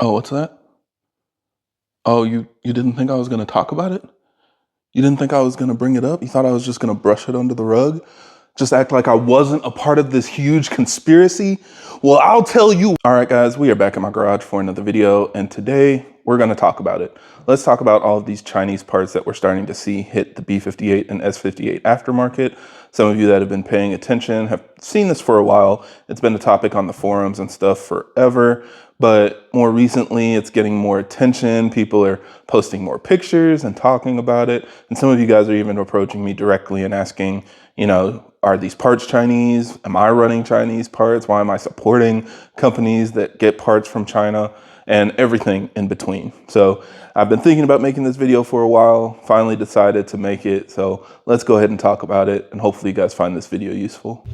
Oh, what's that? Oh, you didn't think I was gonna talk about it? You didn't think I was gonna bring it up? You thought I was just gonna brush it under the rug? Just act like I wasn't a part of this huge conspiracy? Well, I'll tell you. All right, guys, we are back in my garage for another video, and today we're gonna talk about it. Let's talk about all of these Chinese parts that we're starting to see hit the B58 and S58 aftermarket. Some of you that have been paying attention have seen this for a while. It's been a topic on the forums and stuff forever, but more recently it's getting more attention. People are posting more pictures and talking about it. And some of you guys are even approaching me directly and asking, are these parts Chinese? Am I running Chinese parts? Why am I supporting companies that get parts from China? And everything in between. So I've been thinking about making this video for a while, finally decided to make it. So let's go ahead and talk about it, and hopefully you guys find this video useful.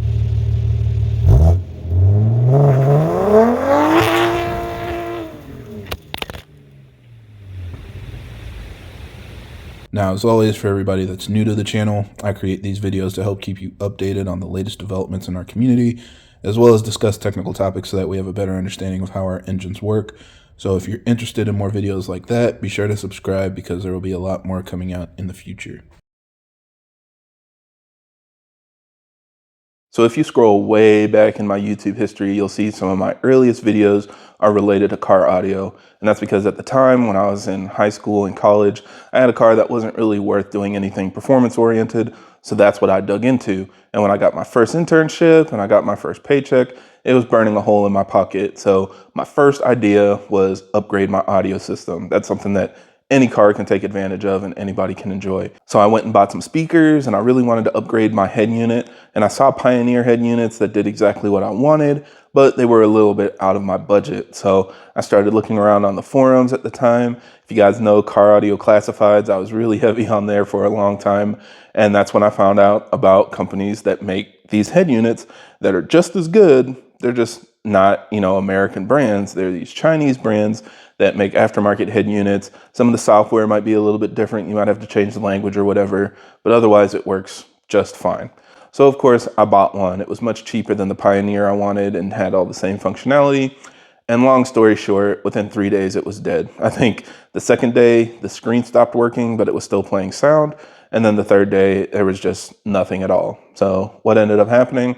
Now, as always, for everybody that's new to the channel, I create these videos to help keep you updated on the latest developments in our community, as well as discuss technical topics so that we have a better understanding of how our engines work. So if you're interested in more videos like that, be sure to subscribe because there will be a lot more coming out in the future. So if you scroll way back in my YouTube history, you'll see some of my earliest videos are related to car audio. And that's because at the time when I was in high school and college, I had a car that wasn't really worth doing anything performance oriented. So that's what I dug into. And when I got my first internship and I got my first paycheck, it was burning a hole in my pocket. So my first idea was upgrade my audio system. That's something that any car can take advantage of and anybody can enjoy. So I went and bought some speakers and I really wanted to upgrade my head unit. And I saw Pioneer head units that did exactly what I wanted, but they were a little bit out of my budget. So I started looking around on the forums at the time. If you guys know car audio classifieds, I was really heavy on there for a long time. And that's when I found out about companies that make these head units that are just as good. They're just not, American brands. They're these Chinese brands that make aftermarket head units. Some of the software might be a little bit different. You might have to change the language or whatever, but otherwise it works just fine. So of course I bought one. It was much cheaper than the Pioneer I wanted and had all the same functionality. And long story short, within 3 days it was dead. I think the second day the screen stopped working, but it was still playing sound. And then the third day there was just nothing at all. So what ended up happening?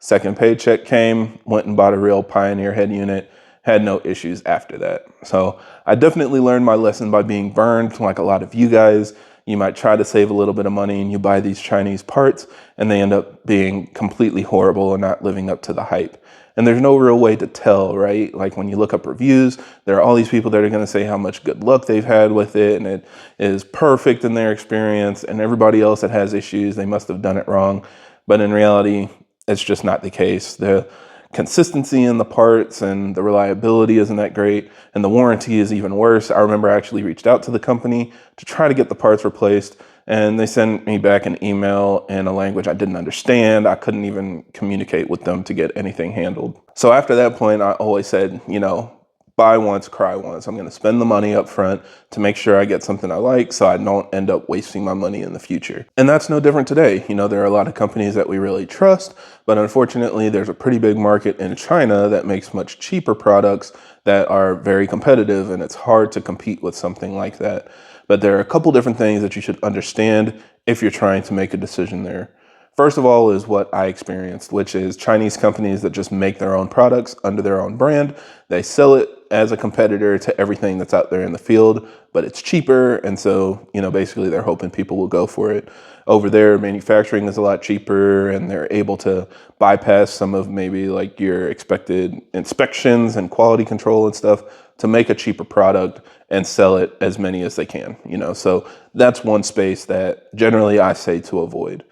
Second paycheck came, went and bought a real Pioneer head unit, had no issues after that. So I definitely learned my lesson by being burned. Like a lot of you guys, you might try to save a little bit of money and you buy these Chinese parts and they end up being completely horrible and not living up to the hype. And there's no real way to tell, right? Like when you look up reviews, there are all these people that are going to say how much good luck they've had with it and it is perfect in their experience, and everybody else that has issues, they must have done it wrong. But in reality, it's just not the case. The consistency in the parts and the reliability isn't that great, and the warranty is even worse. I remember I actually reached out to the company to try to get the parts replaced, and they sent me back an email in a language I didn't understand. I couldn't even communicate with them to get anything handled. So after that point, I always said, buy once, cry once. I'm going to spend the money up front to make sure I get something I like so I don't end up wasting my money in the future. And that's no different today. There are a lot of companies that we really trust, but unfortunately there's a pretty big market in China that makes much cheaper products that are very competitive, and it's hard to compete with something like that. But there are a couple different things that you should understand if you're trying to make a decision there. First of all is what I experienced, which is Chinese companies that just make their own products under their own brand. They sell it as a competitor to everything that's out there in the field, but it's cheaper. And so, basically they're hoping people will go for it. Over there, manufacturing is a lot cheaper and they're able to bypass some of maybe like your expected inspections and quality control and stuff to make a cheaper product and sell it as many as they can, So that's one space that generally I say to avoid.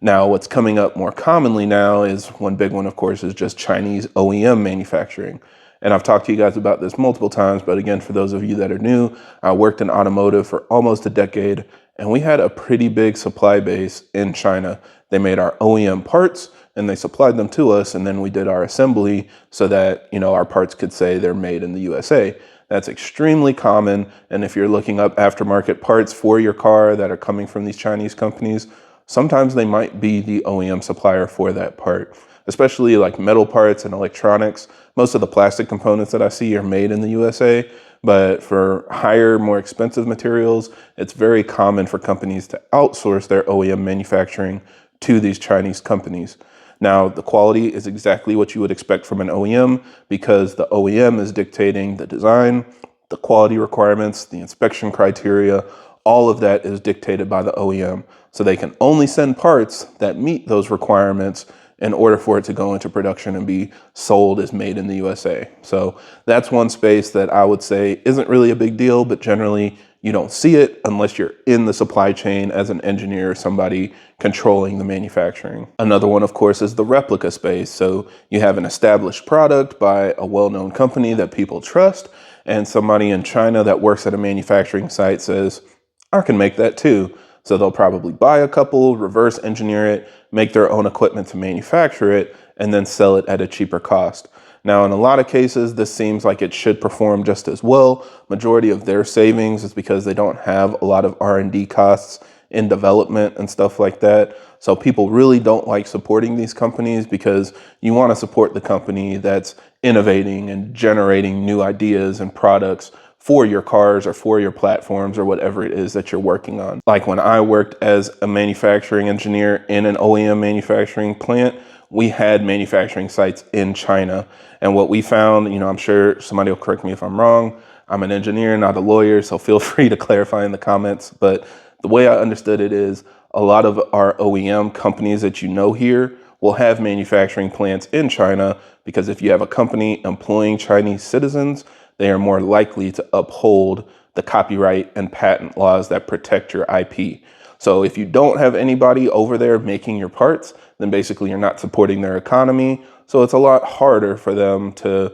Now, what's coming up more commonly now is one big one, of course, is just Chinese OEM manufacturing. And I've talked to you guys about this multiple times, but again, for those of you that are new, I worked in automotive for almost a decade, and we had a pretty big supply base in China. They made our OEM parts and they supplied them to us, and then we did our assembly so that, our parts could say they're made in the USA. That's extremely common, and if you're looking up aftermarket parts for your car that are coming from these Chinese companies, sometimes they might be the OEM supplier for that part. especially like metal parts and electronics. Most of the plastic components that I see are made in the USA, but for higher, more expensive materials, it's very common for companies to outsource their OEM manufacturing to these Chinese companies. Now, the quality is exactly what you would expect from an OEM because the OEM is dictating the design, the quality requirements, the inspection criteria. All of that is dictated by the OEM. So they can only send parts that meet those requirements in order for it to go into production and be sold as made in the USA. So that's one space that I would say isn't really a big deal, but generally you don't see it unless you're in the supply chain as an engineer or somebody controlling the manufacturing. Another one, of course, is the replica space. So you have an established product by a well-known company that people trust, and somebody in China that works at a manufacturing site says, I can make that too. So they'll probably buy a couple, reverse engineer it, make their own equipment to manufacture it, and then sell it at a cheaper cost. Now, in a lot of cases, this seems like it should perform just as well. Majority of their savings is because they don't have a lot of R&D costs in development and stuff like that. So people really don't like supporting these companies because you want to support the company that's innovating and generating new ideas and products for your cars or for your platforms or whatever it is that you're working on. Like when I worked as a manufacturing engineer in an OEM manufacturing plant, we had manufacturing sites in China. And what we found, I'm sure somebody will correct me if I'm wrong. I'm an engineer, not a lawyer, so feel free to clarify in the comments. But the way I understood it is a lot of our OEM companies that you know here will have manufacturing plants in China because if you have a company employing Chinese citizens, they are more likely to uphold the copyright and patent laws that protect your IP. So if you don't have anybody over there making your parts, then basically you're not supporting their economy. So it's a lot harder for them to,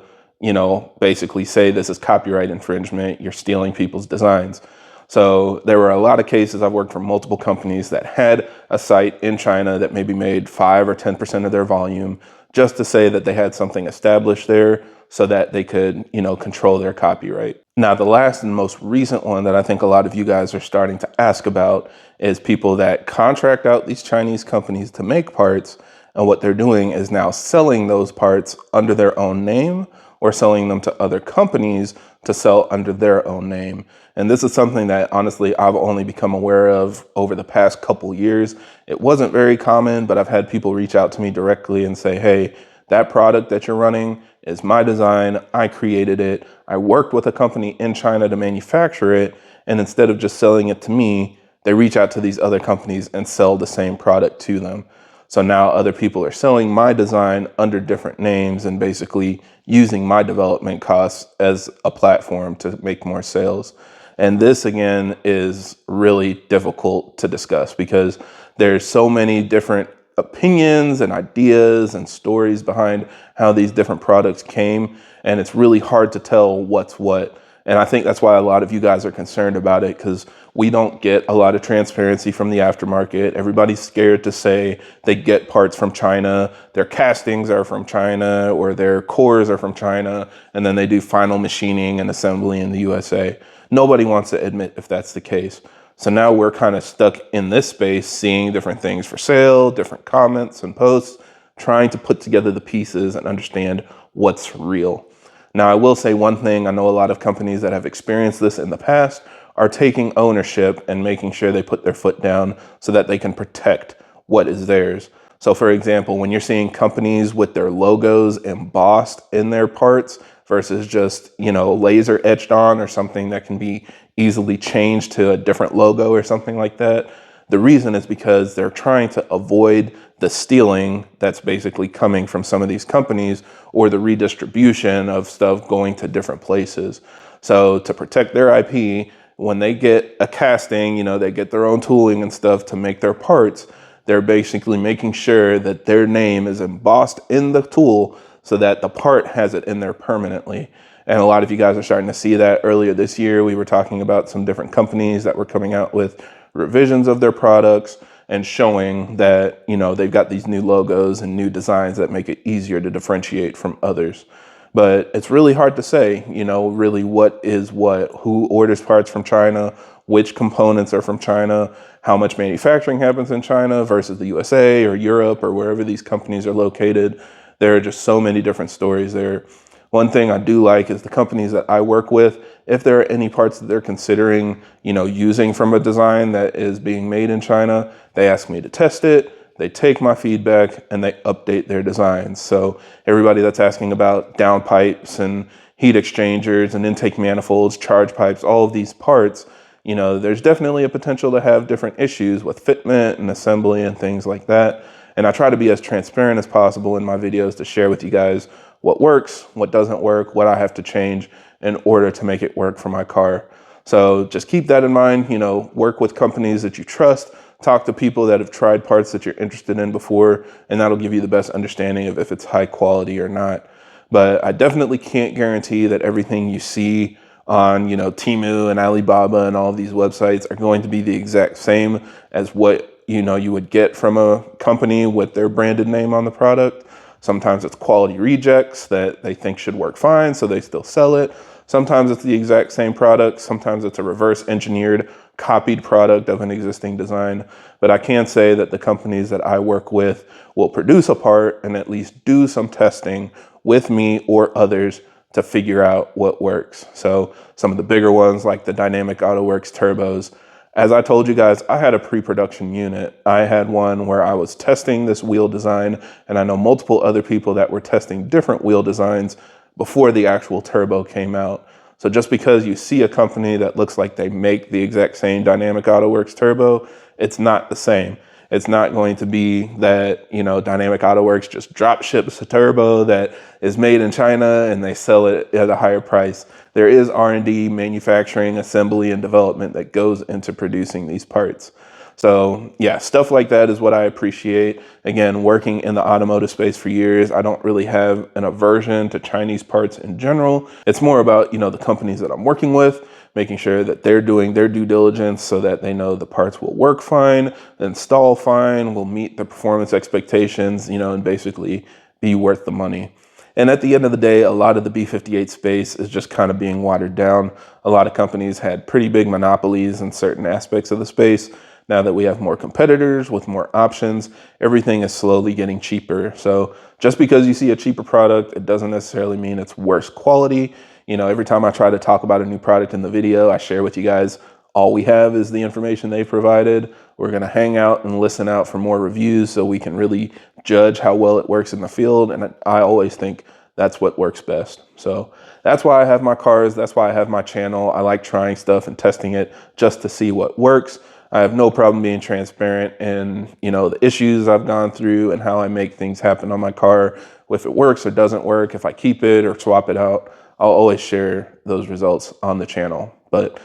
basically say this is copyright infringement, you're stealing people's designs. So there were a lot of cases. I've worked for multiple companies that had a site in China that maybe made 5 or 10% of their volume just to say that they had something established there so that they could, control their copyright. Now, the last and most recent one that I think a lot of you guys are starting to ask about is people that contract out these Chinese companies to make parts, and what they're doing is now selling those parts under their own name or selling them to other companies to sell under their own name. And this is something that honestly I've only become aware of over the past couple years. It wasn't very common, but I've had people reach out to me directly and say, hey, that product that you're running is my design. I created it. I worked with a company in China to manufacture it. And instead of just selling it to me, they reach out to these other companies and sell the same product to them. So now other people are selling my design under different names and basically using my development costs as a platform to make more sales. And this, again, is really difficult to discuss because there's so many different opinions and ideas and stories behind how these different products came. And it's really hard to tell what's what. And I think that's why a lot of you guys are concerned about it because we don't get a lot of transparency from the aftermarket. Everybody's scared to say they get parts from China, their castings are from China, or their cores are from China, and then they do final machining and assembly in the USA. Nobody wants to admit if that's the case. So now we're kind of stuck in this space, seeing different things for sale, different comments and posts, trying to put together the pieces and understand what's real. Now, I will say one thing. I know a lot of companies that have experienced this in the past are taking ownership and making sure they put their foot down so that they can protect what is theirs. So, for example, when you're seeing companies with their logos embossed in their parts versus just, laser etched on or something that can be easily changed to a different logo or something like that, the reason is because they're trying to avoid the stealing that's basically coming from some of these companies or the redistribution of stuff going to different places. So to protect their IP, when they get a casting, they get their own tooling and stuff to make their parts, they're basically making sure that their name is embossed in the tool so that the part has it in there permanently. And a lot of you guys are starting to see that. Earlier this year, we were talking about some different companies that were coming out with revisions of their products and showing that, they've got these new logos and new designs that make it easier to differentiate from others. But it's really hard to say, really what is what, who orders parts from China, which components are from China, how much manufacturing happens in China versus the USA or Europe or wherever these companies are located. There are just so many different stories there. One thing I do like is the companies that I work with, if there are any parts that they're considering, using from a design that is being made in China, they ask me to test it. They take my feedback and they update their designs. So everybody that's asking about downpipes and heat exchangers and intake manifolds, charge pipes, all of these parts, there's definitely a potential to have different issues with fitment and assembly and things like that. And I try to be as transparent as possible in my videos to share with you guys what works, what doesn't work, what I have to change in order to make it work for my car. So just keep that in mind, work with companies that you trust, talk to people that have tried parts that you're interested in before, and that'll give you the best understanding of if it's high quality or not. But I definitely can't guarantee that everything you see on, Temu and Alibaba and all of these websites are going to be the exact same as what, you would get from a company with their branded name on the product. Sometimes it's quality rejects that they think should work fine, so they still sell it. Sometimes it's the exact same product. Sometimes it's a reverse engineered, copied product of an existing design. But I can say that the companies that I work with will produce a part and at least do some testing with me or others to figure out what works. So some of the bigger ones like the Dynamic Auto Works turbos, as I told you guys, I had a pre-production unit. I had one where I was testing this wheel design, and I know multiple other people that were testing different wheel designs before the actual turbo came out. So just because you see a company that looks like they make the exact same Dynamic Auto Works turbo, it's not the same. It's not going to be that, Dynamic Auto Works just drop ships a turbo that is made in China and they sell it at a higher price. There is R&D, manufacturing, assembly, and development that goes into producing these parts. So yeah, stuff like that is what I appreciate. Again, working in the automotive space for years, I don't really have an aversion to Chinese parts in general. It's more about, the companies that I'm working with, making sure that they're doing their due diligence so that they know the parts will work fine, install fine, will meet the performance expectations, and basically be worth the money. And at the end of the day, a lot of the B58 space is just kind of being watered down. A lot of companies had pretty big monopolies in certain aspects of the space. Now that we have more competitors with more options, everything is slowly getting cheaper. So just because you see a cheaper product, it doesn't necessarily mean it's worse quality. Every time I try to talk about a new product in the video, I share with you guys, all we have is the information they provided. We're going to hang out and listen out for more reviews so we can really judge how well it works in the field. And I always think that's what works best. So that's why I have my cars. That's why I have my channel. I like trying stuff and testing it just to see what works. I have no problem being transparent and, the issues I've gone through and how I make things happen on my car. If it works or doesn't work, if I keep it or swap it out, I'll always share those results on the channel. But,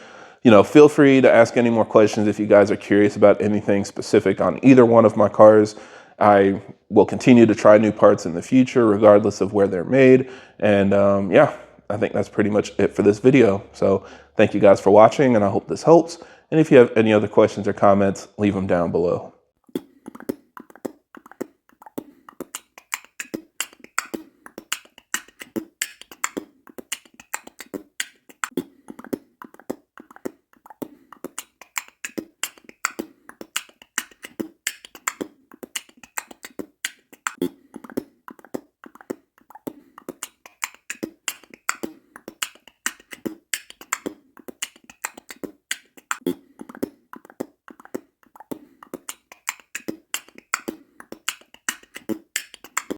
feel free to ask any more questions if you guys are curious about anything specific on either one of my cars. I will continue to try new parts in the future, regardless of where they're made. And yeah, I think that's pretty much it for this video. So thank you guys for watching, and I hope this helps. And if you have any other questions or comments, leave them down below.